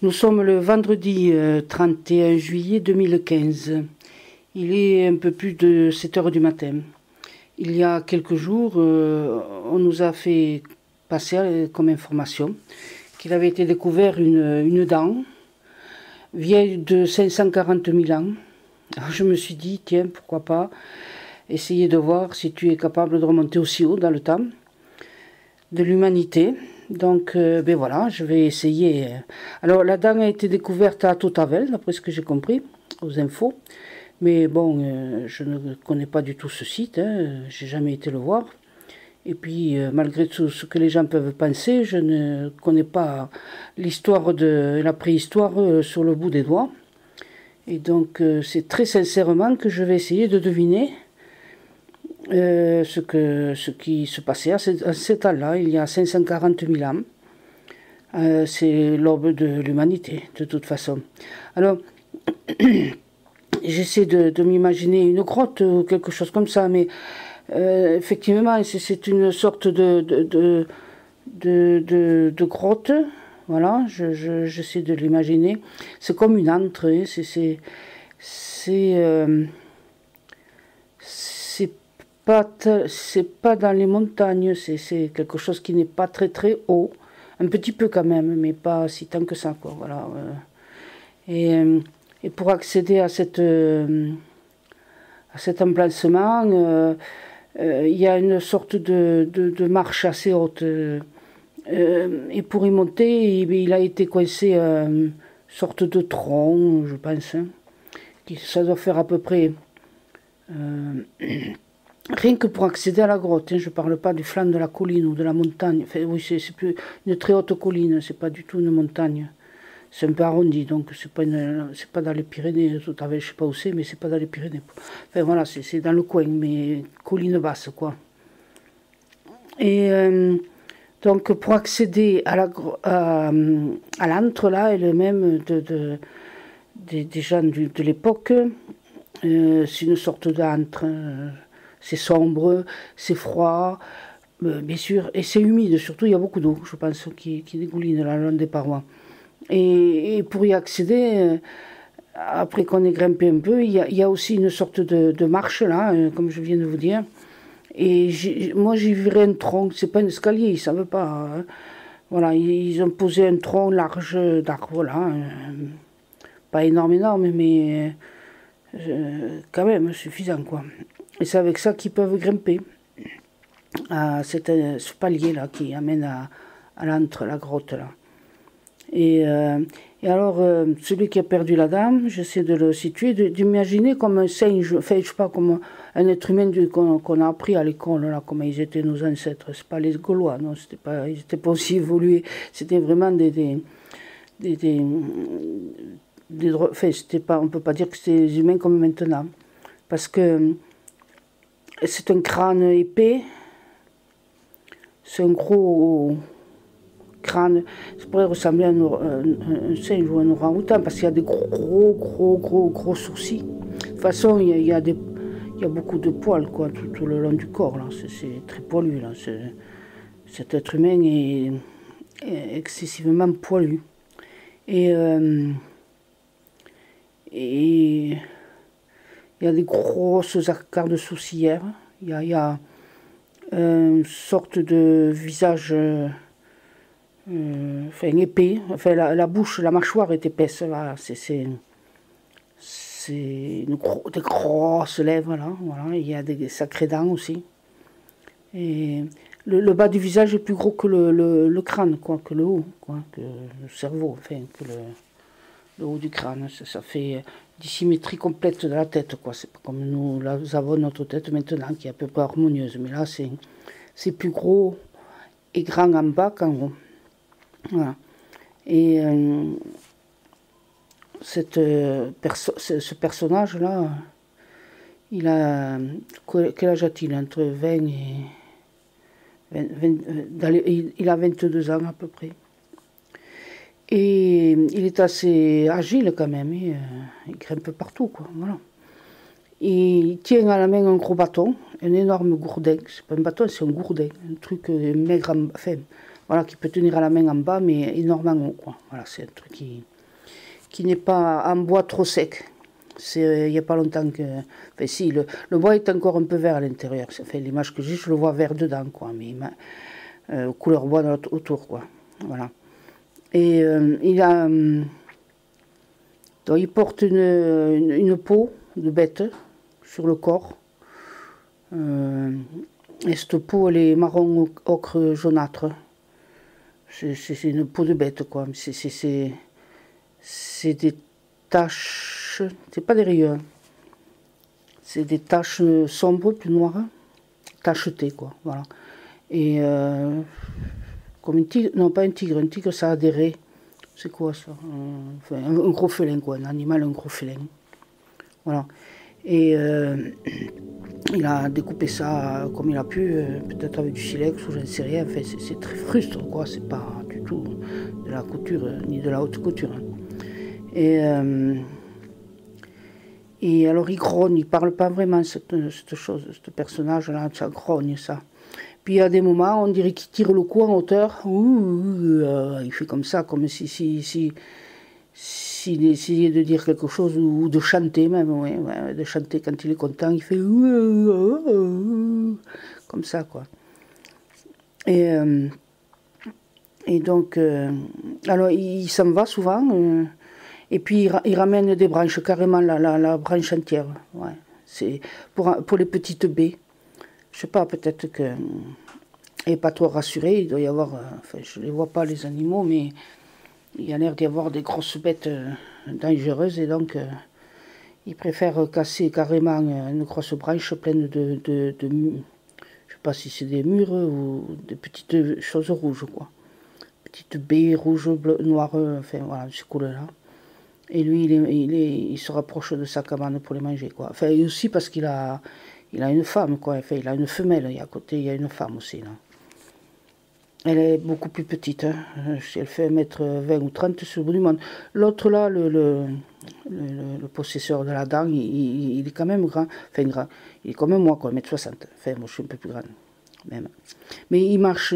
Nous sommes le vendredi 31 juillet 2015. Il est un peu plus de 7 heures du matin. Il y a quelques jours, on nous a fait passer comme information qu'il avait été découvert une dent vieille de 540 000 ans. Alors je me suis dit, tiens, pourquoi pas essayer de voir si tu es capable de remonter aussi haut dans le temps de l'humanité. Donc, ben voilà, je vais essayer. Alors, la dent a été découverte à Totavel, d'après ce que j'ai compris, aux infos. Mais bon, je ne connais pas du tout ce site, hein, j'ai jamais été le voir. Et puis, malgré tout ce que les gens peuvent penser, je ne connais pas l'histoire de la préhistoire sur le bout des doigts. Et donc, c'est très sincèrement que je vais essayer de deviner ce qui se passait à ce temps-là, il y a 540 000 ans. C'est l'aube de l'humanité, de toute façon. Alors, j'essaie de m'imaginer une grotte ou quelque chose comme ça, mais effectivement, c'est une sorte de grotte. Voilà, j'essaie de l'imaginer. C'est comme une entrée, c'est pas dans les montagnes, c'est quelque chose qui n'est pas très haut, un petit peu quand même, mais pas si tant que ça, quoi. Voilà. Et pour accéder à cet emplacement, il y a une sorte de marche assez haute. Et pour y monter, il a été coincé une sorte de tronc, je pense. Hein, ça doit faire à peu près... rien que pour accéder à la grotte, hein, je ne parle pas du flanc de la colline ou de la montagne. Enfin, oui, c'est plus une très haute colline, c'est pas du tout une montagne. C'est un peu arrondi, donc c'est pas dans les Pyrénées. Tout à fait, je sais pas où c'est, mais c'est pas dans les Pyrénées. Enfin voilà, c'est dans le coin, mais colline basse, quoi. Et donc pour accéder à l'antre là, elle-même des gens de l'époque, c'est une sorte d'antre. C'est sombre, c'est froid, bien sûr, et c'est humide, surtout il y a beaucoup d'eau, je pense, qui dégouline le long des parois. Et pour y accéder, après qu'on ait grimpé un peu, il y a aussi une sorte de marche là, comme je viens de vous dire. Et moi j'y verrais un tronc, c'est pas un escalier, ils ne savent pas. Hein. Voilà, ils ont posé un tronc large d'arbre là, pas énorme, mais quand même suffisant, quoi. Et c'est avec ça qu'ils peuvent grimper à ce palier-là qui amène à l'antre, la grotte là. Et alors, celui qui a perdu la dame, j'essaie de le situer, d'imaginer comme un singe, enfin, je sais pas, comme un être humain qu'on a appris à l'école, là, comment ils étaient nos ancêtres. C'est pas les Gaulois, non, ils n'étaient pas aussi évolués. C'était vraiment enfin, on peut pas dire que c'était des humains comme maintenant. Parce que c'est un crâne épais, c'est un gros crâne, ça pourrait ressembler à un singe ou un orang-outan, parce qu'il y a des gros sourcils. De toute façon, il y a beaucoup de poils, quoi, tout le long du corps, là. C'est très poilu, là. Cet être humain est excessivement poilu. Et il y a des grosses arcades sourcilières. Il y a une sorte de visage enfin, épais. Enfin, la bouche, la mâchoire est épaisse. Voilà. C'est des grosses lèvres. Là, voilà. Il y a des sacrées dents aussi. Et le bas du visage est plus gros que le crâne, quoi, que le haut, quoi, que le cerveau, enfin, que le haut du crâne. Ça fait dissymétrie complète de la tête, quoi. C'est pas comme nous avons notre tête maintenant qui est à peu près harmonieuse, mais là c'est plus gros et grand en bas qu'en haut. Voilà. Et ce personnage là, il a quel âge a-t-il? Entre 20 et 20, il a 22 ans à peu près. Et il est assez agile quand même, il grimpe partout, quoi, voilà. Et il tient à la main un gros bâton, un énorme gourdin, c'est pas un bâton, c'est un gourdin, un truc maigre, enfin, voilà, qui peut tenir à la main en bas, mais énorme en haut, quoi. Voilà, c'est un truc qui n'est pas en bois trop sec. Il n'y a pas longtemps que... Enfin si, le bois est encore un peu vert à l'intérieur. L'image que j'ai, je le vois vert dedans, quoi. Mais couleur bois autour, quoi. Voilà. Et donc il porte une peau de bête sur le corps. Et cette peau, elle est marron ocre jaunâtre. C'est une peau de bête, quoi. C'est des taches, c'est pas des rayures. C'est des taches sombres, plus noires, tachetées, quoi. Voilà. Et comme un tigre, non pas un tigre ça a des raies. C'est quoi ça? Enfin, un gros félin, quoi. Un animal, un gros félin. Voilà. Et il a découpé ça comme il a pu, peut-être avec du silex ou je ne sais rien. Enfin, c'est très frustre, quoi. C'est pas du tout de la couture, ni de la haute couture. Et alors il grogne, il parle pas vraiment cette chose, ce personnage-là, ça grogne, ça. Puis il y a des moments, on dirait qu'il tire le cou en hauteur. Il fait comme ça, comme s'il essayait de dire quelque chose ou de chanter même, ouais, de chanter quand il est content, il fait comme ça, quoi. Et donc, alors il s'en va souvent, et puis il ramène des branches, carrément la branche entière. Ouais. C'est pour les petites baies. Je sais pas, peut-être que elle n'est pas trop rassurée, il doit y avoir, enfin je ne les vois pas les animaux, mais il y a l'air d'y avoir des grosses bêtes dangereuses, et donc il préfère casser carrément une grosse branche pleine je sais pas si c'est des mûres ou des petites choses rouges, quoi. Petites baies rouges, bleues, noires, enfin voilà, ces couleurs-là. Et lui, il se rapproche de sa cabane pour les manger, quoi. Enfin, et aussi parce qu'il a une femme, quoi. Enfin, il a une femelle, et à côté, il y a une femme aussi, là. Elle est beaucoup plus petite, hein. Elle fait 1m20 ou 30 sur le bout du monde. L'autre, là, le possesseur de la dent, il est quand même grand. Enfin, grand. Il est comme moi, quoi, 1m60. Enfin, moi, je suis un peu plus grande, même. Mais il marche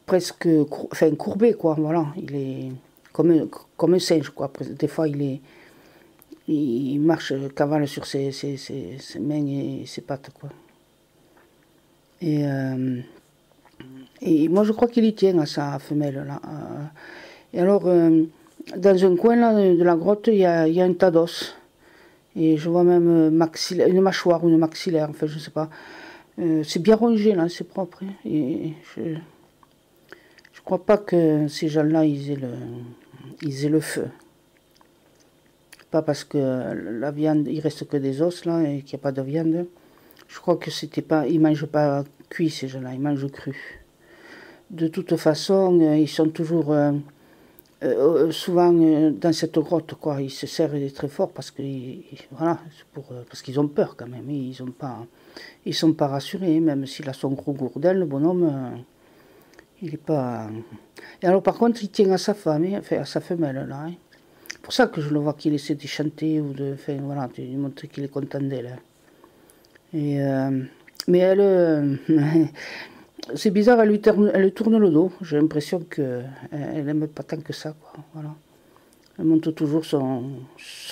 presque courbé, quoi. Voilà. Il est comme un singe, quoi. Des fois, il marche, cavale sur ses mains et ses pattes, quoi. Et moi, je crois qu'il y tient à sa femelle, là. Et alors, dans un coin là, de la grotte, il y a un tas d'os. Et je vois même une mâchoire ou une maxillaire, enfin, je ne sais pas. C'est bien rongé, là, c'est propre. Hein. Et je crois pas que ces gens-là, ils aient le feu. Pas parce que la viande, il reste que des os, là, et qu'il n'y a pas de viande. Je crois que c'était pas... Ils ne mangent pas cuit, ces gens-là, ils mangent cru. De toute façon, ils sont toujours souvent dans cette grotte, quoi. Ils se serrent très fort parce que voilà, parce qu'ils ont peur quand même. Ils sont pas rassurés, même s'il a son gros gourdin, le bonhomme, il est pas. Et alors par contre, il tient à sa femme, enfin à sa femelle là. Hein. C'est pour ça que je le vois qu'il essaie de chanter ou enfin voilà, de montrer qu'il est content d'elle. Hein. Et mais elle. C'est bizarre, elle lui tourne le dos. J'ai l'impression qu'elle n'aime pas tant que ça, quoi. Voilà. Elle monte toujours son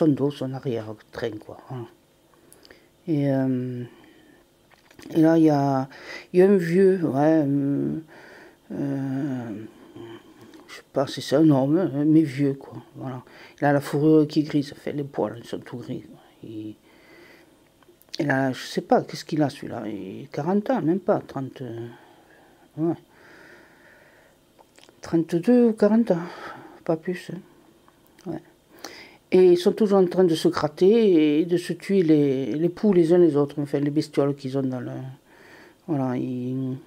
dos, son arrière-train, quoi. Voilà. Et là, il y a un vieux, ouais, je sais pas si c'est un homme, mais vieux, quoi. Voilà. Il a la fourrure qui est grise, fait les poils, ils sont tout gris. Et là, je sais pas, qu'est-ce qu'il a celui-là? 40 ans, même pas, 30. Ouais. 32 ou 40 ans, pas plus. Hein. Ouais. Et ils sont toujours en train de se gratter et de se tuer les poux les uns les autres, enfin les bestioles qu'ils ont dans le... Voilà, ils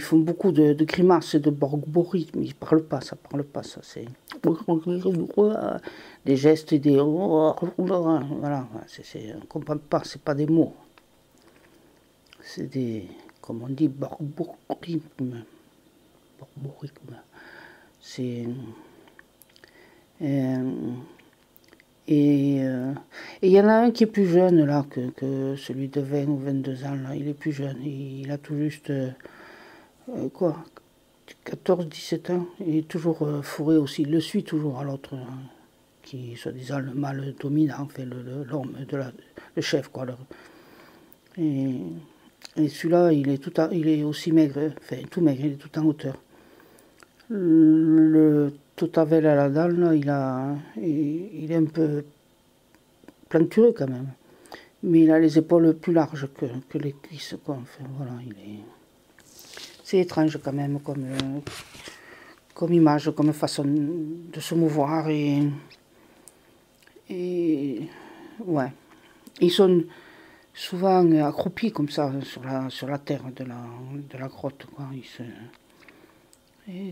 font beaucoup de grimaces et de borborithmes, ils parlent pas, ça, c'est... Des gestes et des... Voilà, on comprend pas, c'est pas des mots. C'est des... Comme on dit, borborithmes. C'est et il y en a un qui est plus jeune là que celui de 20 ou 22 ans là, il est plus jeune, il a tout juste quoi, 14-17 ans. Il est toujours fourré aussi. Il le suit toujours à l'autre, hein, qui est soi-disant le mâle dominant, enfin l'homme, le chef, quoi. Et celui-là, il est aussi maigre, enfin tout maigre, il est tout en hauteur. Le Totavel à la dalle, là, il est un peu plantureux quand même. Mais il a les épaules plus larges que les cuisses, quoi. Enfin, voilà, c'est étrange quand même comme image, comme façon de se mouvoir. Et ouais. Ils sont souvent accroupis comme ça sur la terre de la grotte, quoi.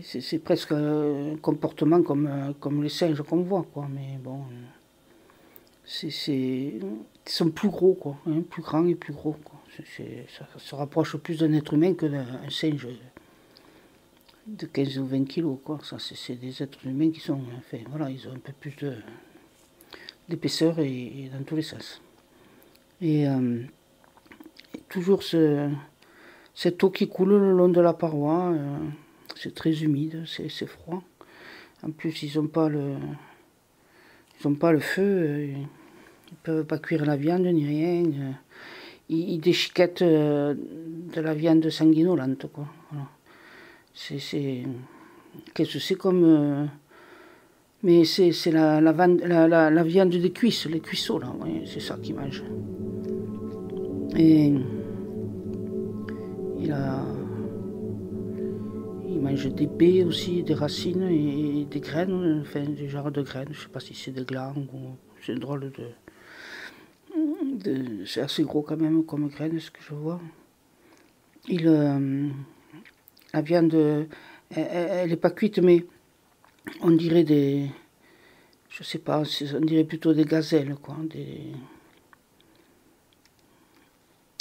C'est presque un comportement comme les singes qu'on voit, quoi. Mais bon, ils sont plus gros, quoi, hein, plus grands et plus gros, quoi. Ça se rapproche plus d'un être humain que d'un singe de 15 ou 20 kilos, quoi. Ça, c'est des êtres humains qui sont, enfin, voilà, ils ont un peu plus d'épaisseur et dans tous les sens. Et toujours cette eau qui coule le long de la paroi, c'est très humide, c'est froid. En plus, ils n'ont pas le feu, ils ne peuvent pas cuire la viande ni rien. Ils déchiquettent de la viande sanguinolente, quoi. Voilà. Qu'est-ce que c'est comme... mais c'est la viande des cuisses, les cuisseaux, là, ouais, c'est ça qu'ils mangent. Et il mange des baies aussi, des racines et des graines, enfin des genres de graines, je ne sais pas si c'est des glands ou... C'est drôle c'est assez gros quand même comme graines, ce que je vois. La viande, elle n'est pas cuite, mais on dirait je sais pas, on dirait plutôt des gazelles, quoi.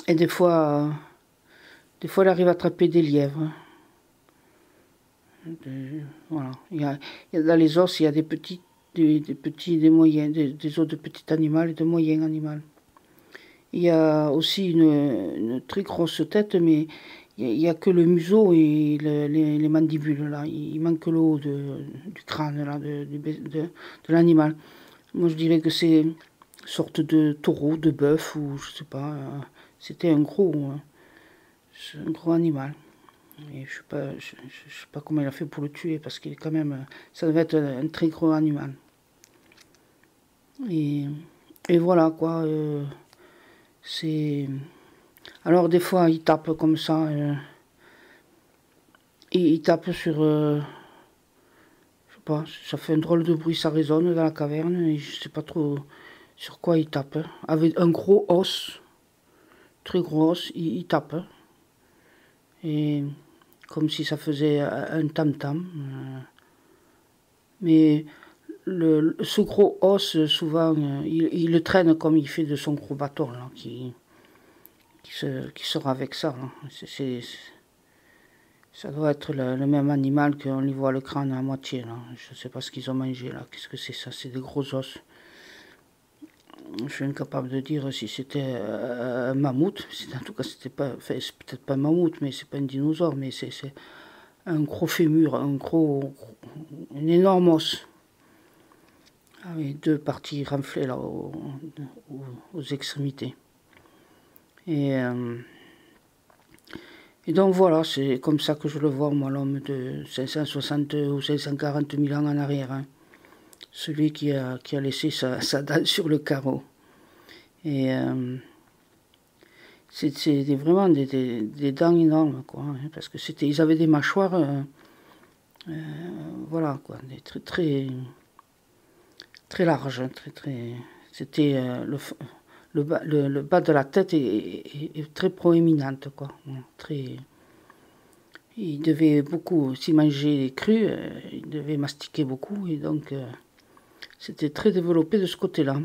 Et des fois, elle arrive à attraper des lièvres. Voilà. Dans les os, il y a des petits, des moyens, des os de petits animaux et de moyens animaux. Il y a aussi une très grosse tête, mais il n'y a que le museau et les mandibules, là. Il manque le haut du crâne, là, de l'animal. Moi, je dirais que c'est une sorte de taureau, de bœuf, ou je sais pas. C'était un gros animal. Et je sais pas comment il a fait pour le tuer, parce qu'il est quand même... Ça devait être un très gros animal. Et voilà, quoi. Alors, des fois, il tape comme ça. Il tape sur... je sais pas, ça fait un drôle de bruit, ça résonne dans la caverne. Et je sais pas trop sur quoi il tape. Avec un gros os, très gros os, il tape. Et... comme si ça faisait un tam-tam. Mais ce gros os, souvent, il le traîne comme il fait de son gros bâton, là, qui sort avec ça. Ça doit être le même animal qu'on lui voit le crâne à moitié, là. Je ne sais pas ce qu'ils ont mangé, là. Qu'est-ce que c'est ça? C'est des gros os. Je suis incapable de dire si c'était un mammouth. En tout cas, c'était pas... Enfin, c'est peut-être pas un mammouth, mais c'est pas un dinosaure, mais c'est un gros fémur, un énorme os. Avec deux parties renflées là aux extrémités. Et donc voilà, c'est comme ça que je le vois, moi, l'homme de 560 ou 540 000 ans en arrière. Hein. Celui qui a laissé sa dalle sur le carreau. Et c'est vraiment des dents énormes, quoi. Hein, parce que ils avaient des mâchoires, voilà, quoi, très larges, c'était le bas de la tête est très proéminente, quoi. Il devait beaucoup, s'il mangeait cru, il devait mastiquer beaucoup, et donc c'était très développé de ce côté-là.